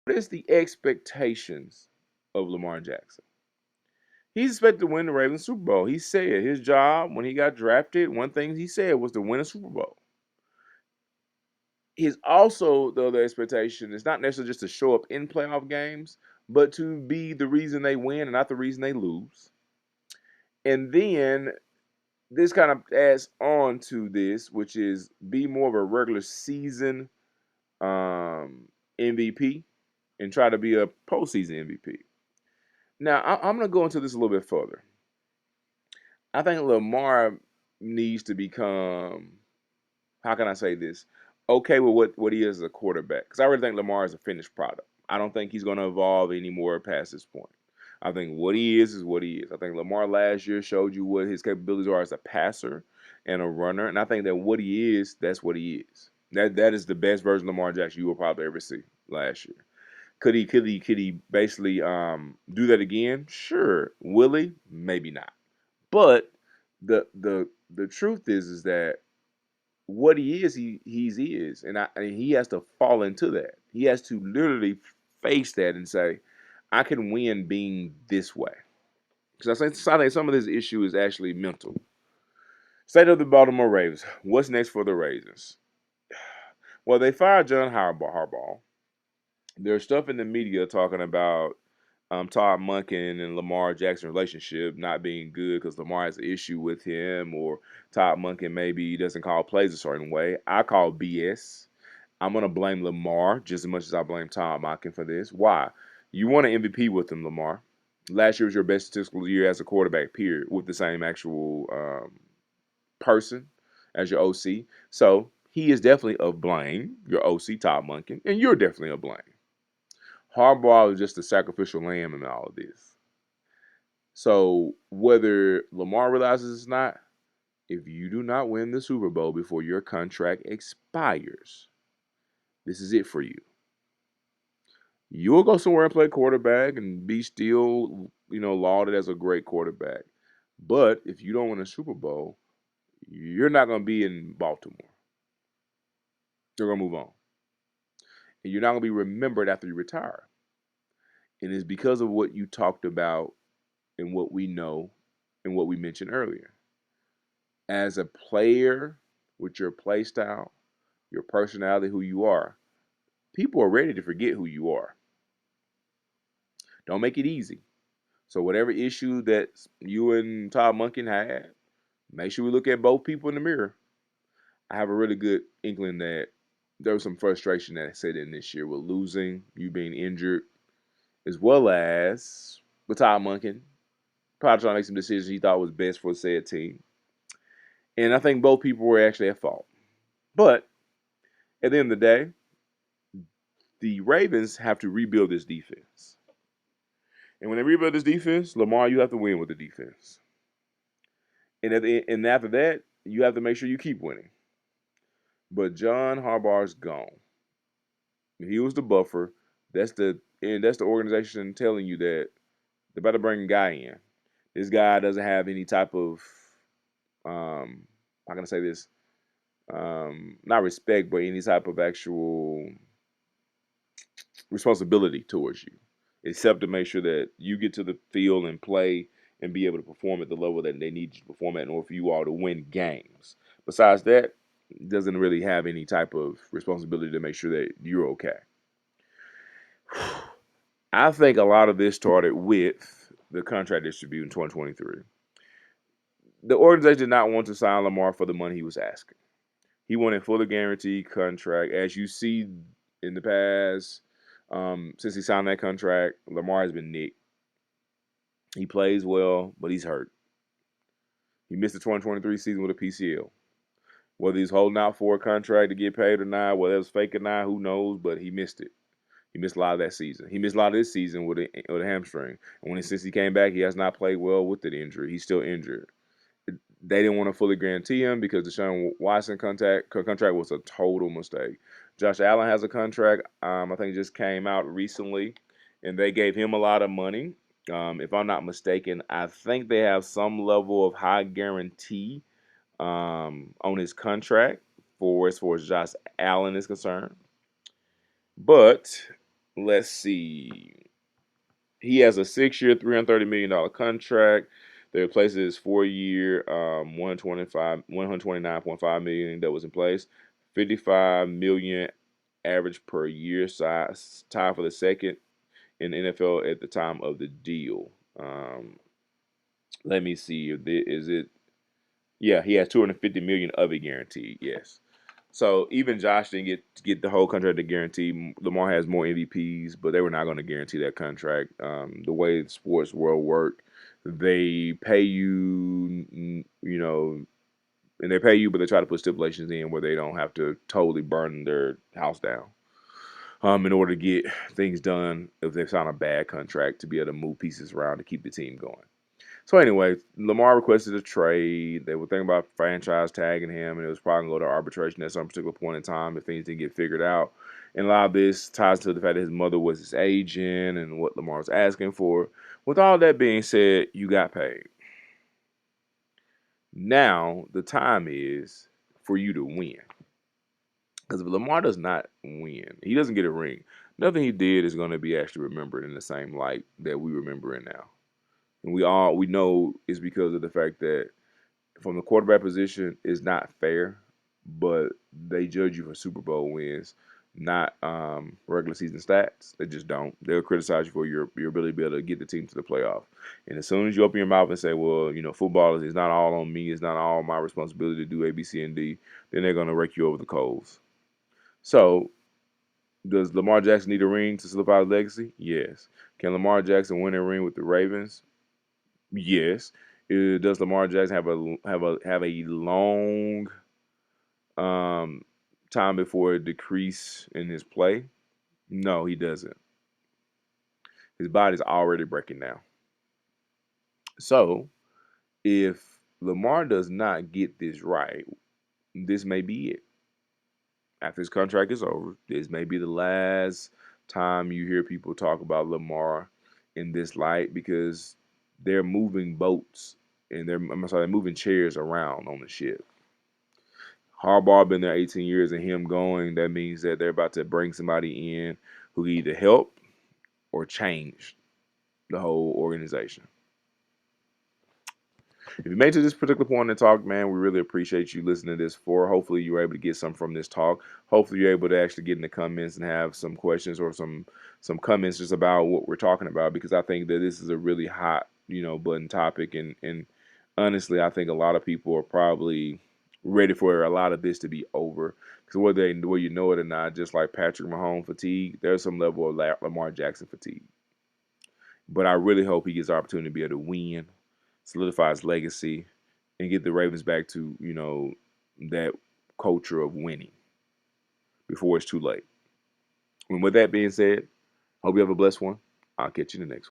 what is the expectations of Lamar Jackson? He's expected to win the Ravens Super Bowl. He said his job when he got drafted, one thing he said was to win a Super Bowl. His also the other expectation is not necessarily just to show up in playoff games, but to be the reason they win and not the reason they lose. And then this kind of adds on to this, which is be more of a regular season MVP and try to be a postseason MVP. Now, I'm going to go into this a little bit further. I think Lamar needs to become, how can I say this, okay with what he is as a quarterback. Because I really think Lamar is a finished product. I don't think he's going to evolve anymore past this point. I think what he is what he is. I think Lamar last year showed you what his capabilities are as a passer and a runner. And I think that what he is, that's what he is. That is the best version of Lamar Jackson you will probably ever see last year. Could he basically do that again? Sure. Will he? Maybe not. But the truth is that what he is, he is, and he has to fall into that. He has to literally face that and say, I can win being this way. Because I think some of this issue is actually mental. State of the Baltimore Ravens. What's next for the Ravens? Well, they fired John Harbaugh. There's stuff in the media talking about Todd Monken and Lamar Jackson relationship not being good because Lamar has an issue with him, or Todd Monken maybe doesn't call plays a certain way. I call BS. I'm gonna blame Lamar just as much as I blame Todd Monken for this. Why? You won an MVP with him, Lamar. Last year was your best statistical year as a quarterback, period, with the same actual person as your OC. So he is definitely of blame, your OC, Todd Monken, and you're definitely of blame. Harbaugh is just a sacrificial lamb in all of this. So whether Lamar realizes it's not, if you do not win the Super Bowl before your contract expires, this is it for you. You'll go somewhere and play quarterback and be still, lauded as a great quarterback. But if you don't win a Super Bowl, you're not going to be in Baltimore. You're going to move on. And you're not going to be remembered after you retire. And it's because of what you talked about and what we know and what we mentioned earlier. As a player, with your play style, your personality, who you are, people are ready to forget who you are. Don't make it easy. So whatever issue that you and Todd Monken had, make sure we look at both people in the mirror. I have a really good inkling that there was some frustration that set in this year with losing, you being injured, as well as with Todd Monken, probably trying to make some decisions he thought was best for said team. And I think both people were actually at fault. But at the end of the day, the Ravens have to rebuild this defense. And when they rebuild this defense, Lamar, you have to win with the defense. And after that, you have to make sure you keep winning. But John Harbaugh's gone. He was the buffer. That's the organization telling you that they're about to bring a guy in. This guy doesn't have any type of how can I say this? Not respect, but any type of actual responsibility towards you, except to make sure that you get to the field and play and be able to perform at the level that they need you to perform at in order for you all to win games. Besides that, doesn't really have any type of responsibility to make sure that you're okay. I think a lot of this started with the contract dispute in 2023. The organization did not want to sign Lamar for the money he was asking. He wanted a fully guaranteed contract. As you see in the past, since he signed that contract, Lamar has been nicked. He plays well, but he's hurt. He missed the 2023 season with a PCL. Whether he's holding out for a contract to get paid or not, whether it was fake or not, who knows, but he missed it. He missed a lot of that season. He missed a lot of this season with a hamstring. And since he came back, he has not played well with the injury. He's still injured. They didn't want to fully guarantee him because the Deshaun Watson contract was a total mistake. Josh Allen has a contract. I think it just came out recently, and they gave him a lot of money. If I'm not mistaken, I think they have some level of high guarantee on his contract for as far as Josh Allen is concerned. But let's see. He has a 6-year, $330 million contract. They replaced his 4-year, 129.5 million that was in place. 55 million average per year, size tied for the second in the NFL at the time of the deal. Let me see if is it. Yeah, he has 250 million of it guaranteed. Yes. So even Josh didn't get the whole contract to guarantee. Lamar has more MVPs, but they were not going to guarantee that contract. The way the sports world work, they pay you, and they pay you, but they try to put stipulations in where they don't have to totally burn their house down. In order to get things done, if they sign a bad contract, to be able to move pieces around to keep the team going. So anyway, Lamar requested a trade. They were thinking about franchise tagging him, and it was probably going to go to arbitration at some particular point in time if things didn't get figured out. And a lot of this ties to the fact that his mother was his agent and what Lamar was asking for. With all that being said, you got paid. Now the time is for you to win. Because if Lamar does not win, he doesn't get a ring. Nothing he did is going to be actually remembered in the same light that we remember it now. And we know it's because of the fact that from the quarterback position is not fair, but they judge you for Super Bowl wins, not regular season stats. They just don't. They'll criticize you for your ability to be able to get the team to the playoff. And as soon as you open your mouth and say, well, football is not all on me, it's not all my responsibility to do A, B, C, and D, then they're going to rake you over the coals. So, does Lamar Jackson need a ring to solidify his legacy? Yes. Can Lamar Jackson win a ring with the Ravens? Yes. Does Lamar Jackson have a long um, time before a decrease in his play? No, he doesn't. His body's already breaking down. So if Lamar does not get this right, this may be it. After his contract is over, this may be the last time you hear people talk about Lamar in this light because they're moving boats and they're moving chairs around on the ship. Harbaugh been there 18 years and him going, that means that they're about to bring somebody in who can either help or change the whole organization. If you made it to this particular point in the talk, man, we really appreciate you listening to this for. Hopefully you were able to get some from this talk. Hopefully you're able to actually get in the comments and have some questions or some comments just about what we're talking about, because I think that this is a really hot, button topic, and honestly, I think a lot of people are probably ready for a lot of this to be over. Because whether you know it or not, just like Patrick Mahomes fatigue, there's some level of Lamar Jackson fatigue. But I really hope he gets the opportunity to be able to win, solidify his legacy, and get the Ravens back to, that culture of winning before it's too late. And with that being said, hope you have a blessed one. I'll catch you in the next one.